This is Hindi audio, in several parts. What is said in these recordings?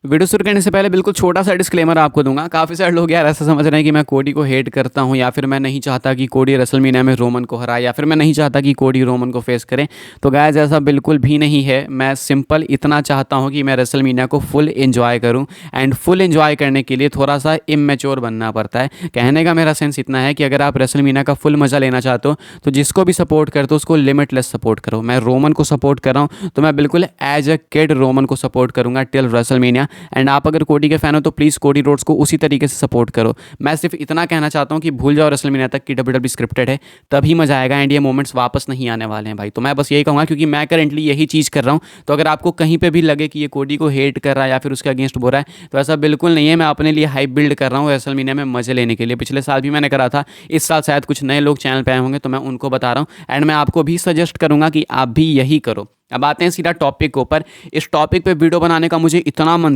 वीडियो शुरू करने से पहले बिल्कुल छोटा सा डिस्क्लेमर आपको दूंगा। काफ़ी सारे लोग यार ऐसा समझ रहे हैं कि मैं कोडी को हेट करता हूं, या फिर मैं नहीं चाहता कि कोडी रेसलमेनिया में रोमन को हराए, या फिर मैं नहीं चाहता कि कोडी रोमन को फेस करें। तो गाइस ऐसा बिल्कुल भी नहीं है। मैं सिंपल इतना चाहता हूं कि मैं रेसलमेनिया को फुल एंजॉय करूं, एंड फुल एंजॉय करने के लिए थोड़ा सा इमेच्योर बनना पड़ता है। कहने का मेरा सेंस इतना है कि अगर आप रेसलमेनिया का फुल मज़ा लेना चाहते हो तो जिसको भी सपोर्ट करते हो उसको लिमिटलेस सपोर्ट करो। मैं रोमन को सपोर्ट कर रहा हूँ तो मैं बिल्कुल एज अ किड रोमन को सपोर्ट करूँगा टिल रेसलमेनिया। एंड आप अगर कोडी के फैन हो तो प्लीज़ कोडी रोड्स को उसी तरीके से सपोर्ट करो। मैं सिर्फ इतना कहना चाहता हूँ कि भूल जाओ रेसलमेनिया तक कि डब्ल्यूडब्ल्यूई स्क्रिप्टेड है, तभी मजा आएगा एंड ये मोमेंट्स वापस नहीं आने वाले हैं भाई। तो मैं बस यही कहूँगा, क्योंकि मैं करेंटली यही चीज़ कर रहा हूँ। तो अगर आपको कहीं पे भी लगे कि ये कोडी को हेट कर रहा है या फिर उसके अगेंस्ट बोल रहा है, तो ऐसा बिल्कुल नहीं है। मैं अपने लिए हाइप बिल्ड कर रहा हूँ रेसलमेनिया में मजे लेने के लिए। पिछले साल भी मैंने करा था, इस साल शायद कुछ नए लोग चैनल पे आए होंगे तो मैं उनको बता रहा हूँ, एंड मैं आपको भी सजेस्ट करूँगा कि आप भी यही करो। अब आते हैं सीधा टॉपिक के ऊपर। इस टॉपिक पे वीडियो बनाने का मुझे इतना मन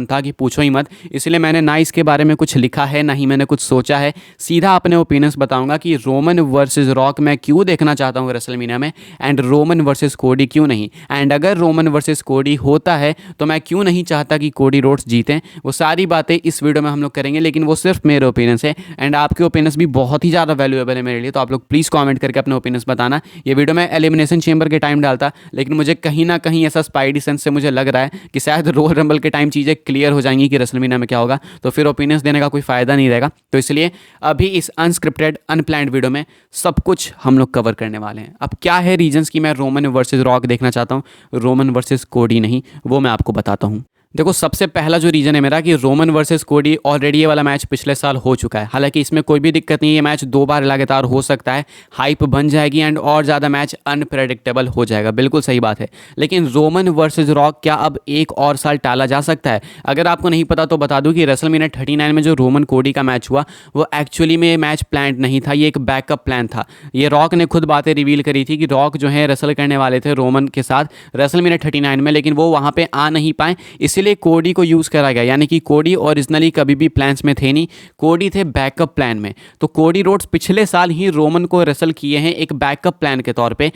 था कि पूछो ही मत। इसलिए मैंने ना इसके बारे में कुछ लिखा है, ना ही मैंने कुछ सोचा है। सीधा अपने ओपिनियंस बताऊंगा कि रोमन वर्सेस रॉक मैं क्यों देखना चाहता हूँ रेसलमेनिया में, एंड रोमन वर्सेस कोडी क्यों नहीं। एंड अगर रोमन वर्सेस कोडी होता है तो मैं क्यों नहीं चाहता कि कोडी रोड्स जीतें। वो सारी बातें इस वीडियो में हम लोग करेंगे, लेकिन वो सिर्फ मेरे ओपिनियंस है, एंड आपके ओपिनियंस भी बहुत ही ज़्यादा वैल्यूएबल है मेरे लिए। तो आप लोग प्लीज़ कॉमेंट करके अपने ओपिनियंस बताना। ये वीडियो मैं एलिमिनेशन चेंबर के टाइम डालता, लेकिन मुझे कहीं ना कहीं ऐसा स्पाइडी सेंस से मुझे लग रहा है कि शायद रोयल रंबल के टाइम चीज़ें क्लियर हो जाएंगी कि रेसलमेनिया में क्या होगा, तो फिर ओपिनियंस देने का कोई फ़ायदा नहीं रहेगा। तो इसलिए अभी इस अनस्क्रिप्टेड अनप्लान्ड वीडियो में सब कुछ हम लोग कवर करने वाले हैं। अब क्या है रीजंस कि मैं रोमन वर्सेस रॉक देखना चाहता हूँ, रोमन वर्सेस कोडी नहीं, वो मैं आपको बताता हूँ। देखो, सबसे पहला जो रीज़न है मेरा कि रोमन वर्सेस कोडी ऑलरेडी ये वाला मैच पिछले साल हो चुका है। हालांकि इसमें कोई भी दिक्कत नहीं है, ये मैच 2 बार लगातार हो सकता है, हाइप बन जाएगी एंड और ज़्यादा मैच अनप्रेडिक्टेबल हो जाएगा। बिल्कुल सही बात है। लेकिन रोमन वर्सेस रॉक क्या अब एक और साल टाला जा सकता है? अगर आपको नहीं पता तो बता दूं कि रेसलमेनिया 39 में जो रोमन कोडी का मैच हुआ वो एक्चुअली में मैच प्लान नहीं था, ये एक बैकअप प्लान था। ये रॉक ने खुद बातें रिवील करी थी कि रॉक जो है रेसल करने वाले थे रोमन के साथ रेसलमेनिया 39 में, लेकिन वो वहाँ पर आ नहीं पाए, इसलिए कोडी को यूज़ करा गया। यानी कि कोडी ओरिजिनली कभी भी प्लान्स में थे नहीं, कोडी थे बैकअप प्लान में। तो कोडी रोड्स पिछले साल ही रोमन को रेसल किए हैं एक बैकअप प्लान के तौर पे।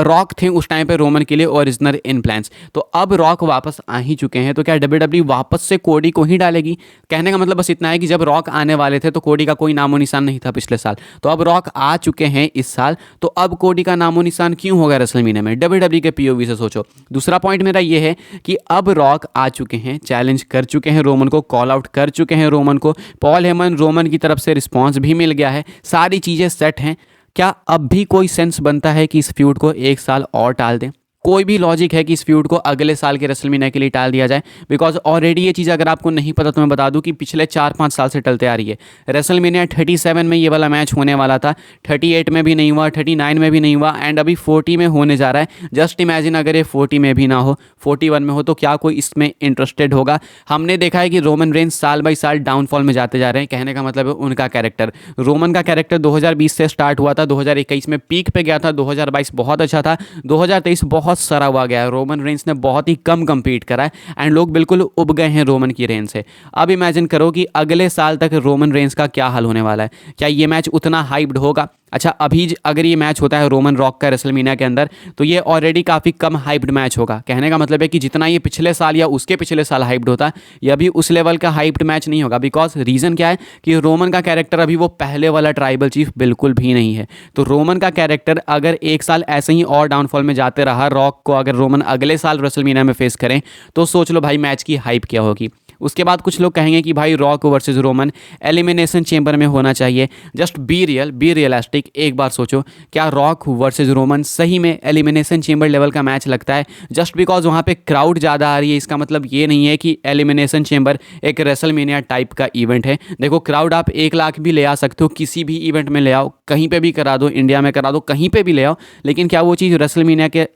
रॉक थे उस टाइम पे रोमन के लिए ओरिजिनल इन प्लान्स। तो अब रॉक वापस आ ही चुके हैं, तो क्या डब्ल्यूडब्ल्यूई वापस से कोडी को ही डालेगी? कहने का मतलब बस इतना है कि जब रॉक आने वाले थे तो कोडी का कोई नामो निशान नहीं था पिछले साल, तो अब रॉक आ चुके हैं इस साल, तो अब कोडी का नामो निशान क्यों होगा रेसलमेनिया में? डब्ल्यूडब्ल्यूई के पीओवी से सोचो। दूसरा पॉइंट मेरा ये है कि अब रॉक आ चुके हैं, चैलेंज कर चुके हैं रोमन को, कॉल आउट कर चुके हैं रोमन को, पॉल हेमन रोमन की तरफ से रिस्पांस भी मिल गया है, सारी चीज़ें सेट हैं। क्या अब भी कोई सेंस बनता है कि इस फ्यूड को एक साल और टाल दें? कोई भी लॉजिक है कि इस फ्यूड को अगले साल के रेसलमेनिया के लिए टाल दिया जाए? बिकॉज ऑलरेडी ये चीज़ अगर आपको नहीं पता तो मैं बता दूं कि पिछले 4-5 साल से टलते आ रही है। रेसलमेनिया 37 में ये वाला मैच होने वाला था, 38 में भी नहीं हुआ, 39 में भी नहीं हुआ, एंड अभी 40 में होने जा रहा है। जस्ट इमेजिन अगर ये 40 में भी ना हो, 41 में हो, तो क्या कोई इसमें इंटरेस्टेड होगा? हमने देखा है कि रोमन रेंज साल बाई साल डाउनफॉल में जाते जा रहे हैं। कहने का मतलब है उनका कैरेक्टर, रोमन का कैरेक्टर 2020 से स्टार्ट हुआ था, 2021 में पीक पे गया था, 2022 बहुत अच्छा था, 2023 बहुत सरा हुआ गया है। रोमन रेंज ने बहुत ही कम compete करा है एंड लोग बिल्कुल उब गए हैं रोमन की रेंज से। अब इमेजिन करो कि अगले साल तक रोमन रेंज का क्या हाल होने वाला है। क्या ये मैच उतना हाइप्ड होगा? अच्छा, अभी अगर ये मैच होता है रोमन रॉक का रेसलमेनिया के अंदर, तो ये ऑलरेडी काफ़ी कम हाइप्ड मैच होगा। कहने का मतलब है कि जितना ये पिछले साल या उसके पिछले साल हाइप्ड होता है, ये अभी उस लेवल का हाइप्ड मैच नहीं होगा। बिकॉज रीज़न क्या है कि रोमन का कैरेक्टर अभी वो पहले वाला ट्राइबल चीफ बिल्कुल भी नहीं है। तो रोमन का कैरेक्टर अगर एक साल ऐसे ही और डाउनफॉल में जाते रहा, रॉक को अगर रोमन अगले साल रेसलमेनिया में फेस करें, तो सोच लो भाई मैच की हाइप क्या होगी। उसके बाद कुछ लोग कहेंगे कि भाई rock versus Roman elimination chamber में होना चाहिए। Just be real, be realistic. एक बार सोचो, क्या रॉक वर्सेस रोमन सही में एलिमिनेशन चेंबर लेवल का मैच लगता है? जस्ट बिकॉज वहाँ पे क्राउड ज़्यादा आ रही है, इसका मतलब ये नहीं है कि एलिमिनेशन चेंबर एक रेसलमेनिया टाइप का इवेंट है। देखो, क्राउड आप 1 लाख भी ले आ सकते हो, किसी भी इवेंट में ले आओ, कहीं पर भी करा दो, इंडिया में करा दो, कहीं पर भी ले आओ, लेकिन क्या वो चीज़ रेसलमेनिया के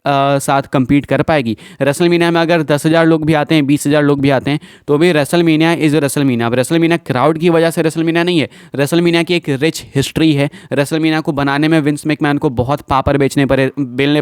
साथ कम्पीट कर पाएगी? रेसलमेनिया में अगर 10,000 लोग भी आते हैं, 20,000 लोग भी आते हैं, तो भी रेसलमेनिया इज़ रेसलमेनिया। अब रेसलमेनिया क्राउड की वजह से रेसलमेनिया नहीं है, रेसलमेनिया की एक रिच हिस्ट्री है। रेसलमेनिया को बनाने में विंस मैकमैन को बहुत पापड़ बेलने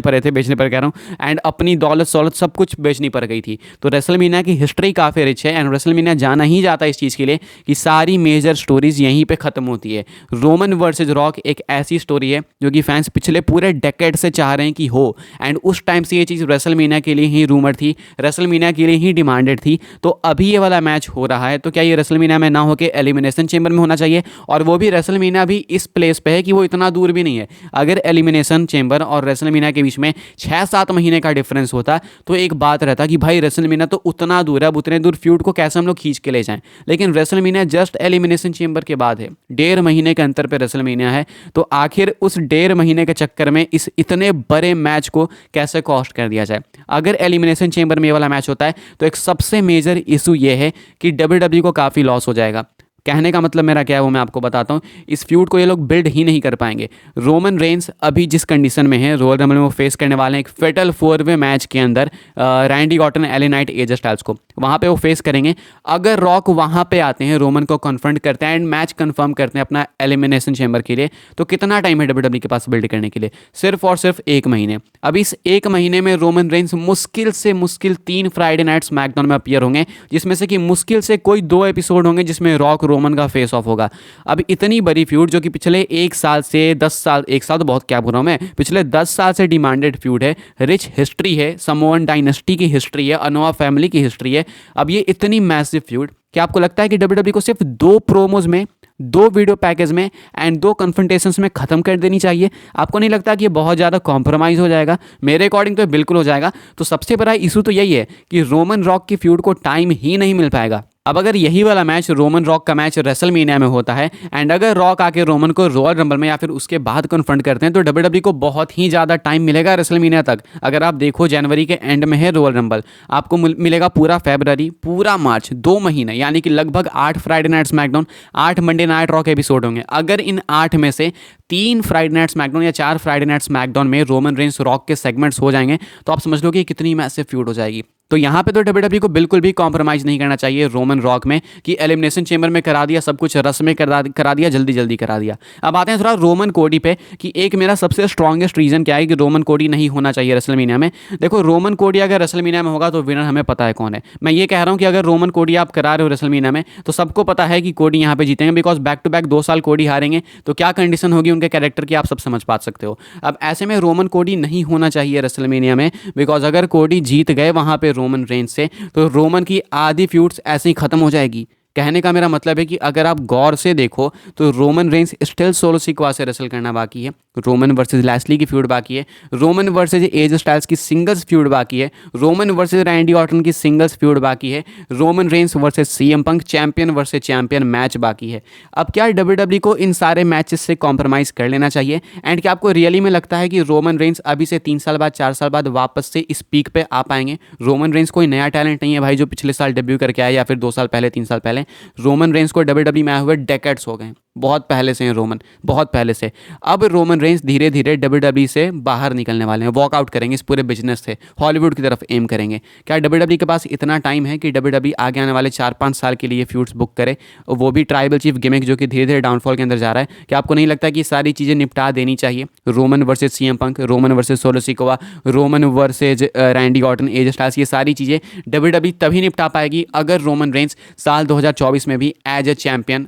पड़े थे, बेचने पर कह रहा हूँ, एंड अपनी दौलत सब कुछ बेचनी पड़ गई थी। तो रेसलमेनिया की हिस्ट्री काफ़ी रिच है एंड रेसलमेनिया जाना ही जाता है इस चीज़ के लिए कि सारी मेजर स्टोरीज यहीं पे ख़त्म होती है। रोमन वर्सेज रॉक एक ऐसी स्टोरी है जो कि फैंस पिछले पूरे डेकेड से चाह रहे हैं कि हो, एंड उस टाइम से ये चीज़ रेसलमेनिया के लिए ही रूमर थी, रेसलमेनिया के लिए ही डिमांडेड थी। तो अभी ये वाला मैच हो रहा है, तो क्या ये रेसलमेनिया में ना होकर एलिमिनेशन चेंबर में होना चाहिए? और वो भी रेसलमेनिया भी इस प्लेस पे है कि वो इतना दूर भी नहीं है। अगर एलिमिनेशन चेंबर और रेसलमेनिया के बीच में 6-7 महीने का डिफरेंस होता तो एक बात रहता कि भाई रेसलमेनिया तो उतना दूर है, अब उतने दूर फ्यूड को कैसे हम लोग खींच के ले जाएं। लेकिन रेसलमेनिया जस्ट एलिमिनेशन चेंबर के बाद है, 1.5 महीने के अंतर पे रेसलमेनिया है। तो आखिर उस 1.5 महीने के चक्कर में इस इतने बड़े मैच को कैसे कॉस्ट कर दिया जाए? अगर एलिमिनेशन चेंबर में ये वाला मैच होता है तो एक सबसे मेजर इशू ये है कि WWE को काफ़ी लॉस हो जाएगा। कहने का मतलब मेरा क्या है वो मैं आपको बताता हूँ। इस फ्यूड को ये लोग बिल्ड ही नहीं कर पाएंगे। रोमन रेंस अभी जिस कंडीशन में है, रॉयल रंबल में वो फेस करने वाले हैं एक फेटल 4-वे मैच के अंदर Randy Orton, LA Knight, AJ Styles को। वहाँ पे वो फेस करेंगे। अगर रॉक वहाँ पे आते हैं, रोमन को कन्फ्रंट करते हैं एंड मैच कन्फर्म करते हैं अपना एलिमिनेशन चेंबर के लिए, तो कितना टाइम है WWE के पास बिल्ड करने के लिए? सिर्फ और सिर्फ 1 महीने। अब इस 1 महीने में रोमन रेंस मुश्किल से मुश्किल 3 फ्राइडे नाइट स्मैकडाउन में अपीयर होंगे, जिसमें से कि मुश्किल से कोई 2 एपिसोड होंगे जिसमें रॉक रोमन का फेस ऑफ होगा। अब इतनी बड़ी फ्यूड जो कि पिछले 1 साल से 10 साल, 1 साल तो बहुत क्या बोल रहा हूं मैं, पिछले 10 साल से डिमांडेड फ्यूड है, रिच हिस्ट्री है, समोअन डायनेस्टी की हिस्ट्री है, अनोवा फैमिली की हिस्ट्री है। अब ये इतनी मैसिव फ्यूड, क्या आपको लगता है कि WWE को सिर्फ 2 प्रोमोज में, 2 वीडियो पैकेज में एंड 2 कन्फ्रंटेशंस में खत्म कर देनी चाहिए? आपको नहीं लगता कि ये बहुत ज़्यादा कॉम्प्रोमाइज़ हो जाएगा? मेरे अकॉर्डिंग तो बिल्कुल हो जाएगा। तो सबसे बड़ा इशू तो यही है कि रोमन रॉक की फ्यूड को टाइम ही नहीं मिल पाएगा। अब अगर यही वाला मैच रोमन रॉक का मैच रेसलमेनिया में होता है एंड अगर रॉक आके रोमन को रॉयल रंबल में या फिर उसके बाद कन्फ्रंट करते हैं, तो WWE को बहुत ही ज़्यादा टाइम मिलेगा रेसलमेनिया तक। अगर आप देखो जनवरी के एंड में है रॉयल रंबल, आपको मिलेगा पूरा फरवरी, पूरा मार्च, 2 महीने, यानी कि लगभग 8 Friday night SmackDown, 8 Monday night rock episode होंगे। अगर इन 8 में से 3 फ्राइडे नाइट स्मैकडाउन या 4 फ्राइडे नाइट स्मैकडाउन में रोमन रेंस रॉक के सेगमेंट्स हो जाएंगे, तो आप समझ लो कि कितनी मैसिव फ्यूड हो जाएगी। तो यहाँ पे तो WWE को बिल्कुल भी कॉम्प्रोमाइज़ नहीं करना चाहिए रोमन रॉक में कि एलिमिनेशन चेंबर में करा दिया, सब कुछ रस में करा दिया, जल्दी जल्दी करा दिया। अब आते हैं थोड़ा रोमन कोडी पे कि एक मेरा सबसे स्ट्रॉन्गेस्ट रीज़न क्या है कि रोमन कोडी नहीं होना चाहिए रेसलमेनिया में। देखो, रोमन कोडी अगर रेसलमेनिया में होगा तो विनर हमें पता है कौन है। मैं ये कह रहा हूँ कि अगर रोमन कोडी आप करा रहे हो रेसलमेनिया में, तो सबको पता है कि कोडी यहाँ पे जीतेंगे, बिकॉज बैक टू बैक 2 साल कोडी हारेंगे, तो क्या कंडीशन होगी उनके कैरेक्टर की आप सब समझ पा सकते हो। अब ऐसे में रोमन कोडी नहीं होना चाहिए रेसलमेनिया में, बिकॉज अगर कोडी जीत गए वहाँ पे रोमन रेंज से, तो रोमन की आधी फ्यूड्स ऐसे ही खत्म हो जाएगी। कहने का मेरा मतलब है कि अगर आप गौर से देखो तो रोमन रेंस स्टिल सोलो सिक्वा से रेसल करना बाकी है, रोमन वर्सेस लैस्ली की फ्यूड बाकी है, रोमन वर्सेस एजे स्टाइल्स की सिंगल्स फ्यूड बाकी है, रोमन वर्सेस रैंडी ऑर्टन की सिंगल्स फ्यूड बाकी है, Roman Reigns versus CM Punk champion versus champion match बाकी है। अब क्या WWE को इन सारे मैचेस से कॉम्प्रोमाइज़ कर लेना चाहिए? एंड क्या आपको रियली में लगता है कि रोमन रेंस अभी से 3 साल बाद, 4 साल बाद वापस से इस पीक पे आ पाएंगे? रोमन रेंस कोई नया टैलेंट नहीं है भाई जो पिछले साल डेब्यू करके आया या फिर 2 साल पहले, 3 साल पहले। रोमन रेंस को WWE में आए हुए डेकेड्स हो गए, बहुत पहले से हैं रोमन, बहुत पहले से। अब रोमन रेंस धीरे धीरे WWE से बाहर निकलने वाले हैं, वॉकआउट करेंगे इस पूरे बिजनेस से, हॉलीवुड की तरफ एम करेंगे। क्या WWE के पास इतना टाइम है कि WWE आगे आने वाले 4-5 साल के लिए फ्यूड्स बुक करे, वो भी ट्राइबल चीफ गिमिक जो कि धीरे धीरे डाउनफॉल के अंदर जा रहा है? क्या आपको नहीं लगता कि सारी चीज़ें निपटा देनी चाहिए? Roman versus CM Punk, Roman versus solo Sikoa, Roman versus Randy Orton, AJ Styles, ये सारी चीज़ें WWE तभी निपटा पाएगी अगर रोमन रेंस साल 2024 में भी एज ए चैम्पियन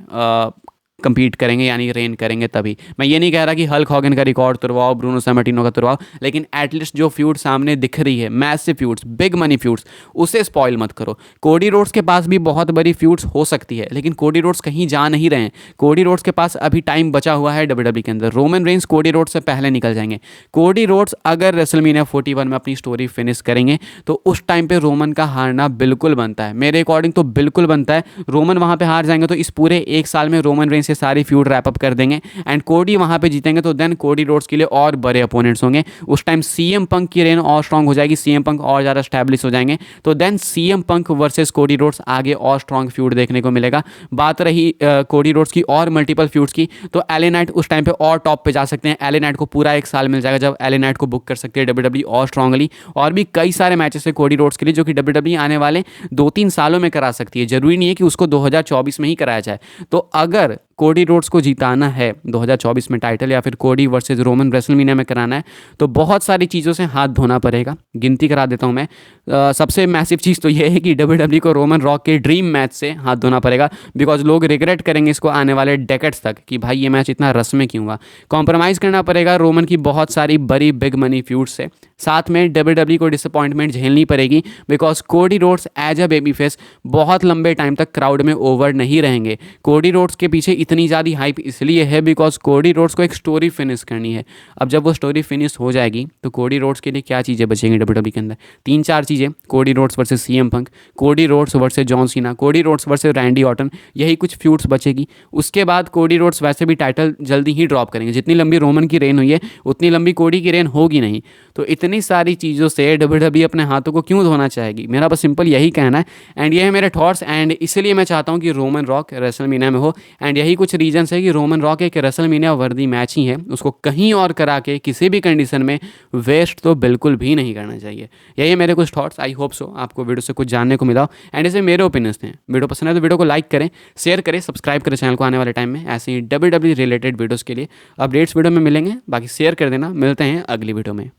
compete करेंगे, यानी रेन करेंगे तभी। मैं ये नहीं कह रहा कि हल्क हॉगन का रिकॉर्ड तुड़वाओ, ब्रूनो सैमर्टिनो का तुड़वाओ, लेकिन एटलीस्ट जो फ्यूड सामने दिख रही है, massive feuds, big money feuds, उसे स्पॉइल मत करो। कोडी रोड्स के पास भी बहुत बड़ी फ्यूड्स हो सकती है, लेकिन कोडी रोड्स कहीं जा नहीं रहे हैं। कोडी रोड्स के पास अभी टाइम बचा हुआ है WWE के अंदर। रोमन रेंस कोडी रोड्स से पहले निकल जाएंगे। कोडी रोड्स अगर रेसलमेनिया 41 में अपनी स्टोरी फिनिश करेंगे तो उस टाइम पे रोमन का हारना बिल्कुल बनता है, मेरे अकॉर्डिंग तो बिल्कुल बनता है। रोमन वहाँ पे हार जाएंगे तो इस पूरे 1 साल में रोमन रेंस से सारी फ्यूड रैप अप कर देंगे एंड कोडी वहाँ पे जीतेंगे, तो देन कोडी रोड्स के लिए और बड़े अपोनेंट्स होंगे। उस टाइम सीएम पंक की रेन और स्ट्रांग हो जाएगी, सीएम पंक और ज़्यादा स्टैब्लिश हो जाएंगे, तो then CM Punk versus Cody Rhodes आगे और स्ट्रांग फ्यूड देखने को मिलेगा। बात रही कोडी रोड्स की और मल्टीपल फ्यूड्स की, तो एले नाइट उस टाइम पे और टॉप पे जा सकते हैं। एले नाइट को पूरा 1 साल मिल जाएगा जब एले नाइट को बुक कर सकते हैं WWE और स्ट्रांगली। और भी कई सारे मैचेस है कोडी रोड्स के लिए जो कि WWE आने वाले 2-3 सालों में करा सकती है। जरूरी नहीं है कि उसको 2024 में ही कराया जाए। तो अगर कोडी रोड्स को जिताना है 2024 में टाइटल, या फिर कोडी वर्सेस रोमन रेसलमेनिया में कराना है, तो बहुत सारी चीज़ों से हाथ धोना पड़ेगा। गिनती करा देता हूँ मैं। सबसे मैसिव चीज़ तो ये है कि WWE को रोमन रॉक के ड्रीम मैच से हाथ धोना पड़ेगा, बिकॉज लोग रिग्रेट करेंगे इसको आने वाले डेकेड्स तक कि भाई ये मैच इतना रस्म में क्यों हुआ। कॉम्प्रोमाइज़ करना पड़ेगा रोमन की बहुत सारी बड़ी बिग मनी फ्यूड से। साथ में WWE को डिसअपॉइंटमेंट झेलनी पड़ेगी, because Cody Rhodes as a babyface बहुत लंबे टाइम तक क्राउड में ओवर नहीं रहेंगे। कोडी रोड्स के पीछे इतनी ज़्यादा हाइप इसलिए है बिकॉज कोडी रोड्स को एक स्टोरी फिनिश करनी है। अब जब वो स्टोरी फिनिश हो जाएगी तो कोडी रोड्स के लिए क्या चीज़ें बचेंगी WWE के अंदर? 3-4 चीज़ें। Cody Rhodes versus CM Punk, Cody Rhodes versus John Cena, Cody Rhodes versus Randy Orton, यही कुछ फ्यूड्स बचेगी। उसके बाद कोडी रोड्स वैसे भी टाइटल जल्दी ही ड्रॉप करेंगे। जितनी लंबी रोमन की रेन हुई है उतनी लंबी कोडी की रेन होगी नहीं। तो इतनी सारी चीज़ों से WWE अपने हाथों को क्यों धोना चाहेगी? मेरा बस सिंपल यही कहना है एंड ये है मेरे थॉट्स। एंड इसलिए मैं चाहता हूँ कि रोमन रॉक रेसलमेनिया में हो। एंड यही कुछ रीजन्स है कि रोमन रॉक एक रेसलमेनिया वर्दी मैच ही है, उसको कहीं और करा के किसी भी कंडीशन में वेस्ट तो बिल्कुल भी नहीं करना चाहिए। यही है मेरे कुछ थॉट्स। आई होप सो आपको वीडियो से कुछ जानने को मिला हो एंड ऐसे मेरे ओपिनियंस थे। वीडियो पसंद है तो वीडियो को लाइक करें, शेयर करें, सब्सक्राइब करें चैनल को आने वाले टाइम में ऐसे ही WWE रिलेटेड वीडियोज़ के लिए। अपडेट्स वीडियो में मिलेंगे, बाकी शेयर कर देना। मिलते हैं अगली वीडियो में।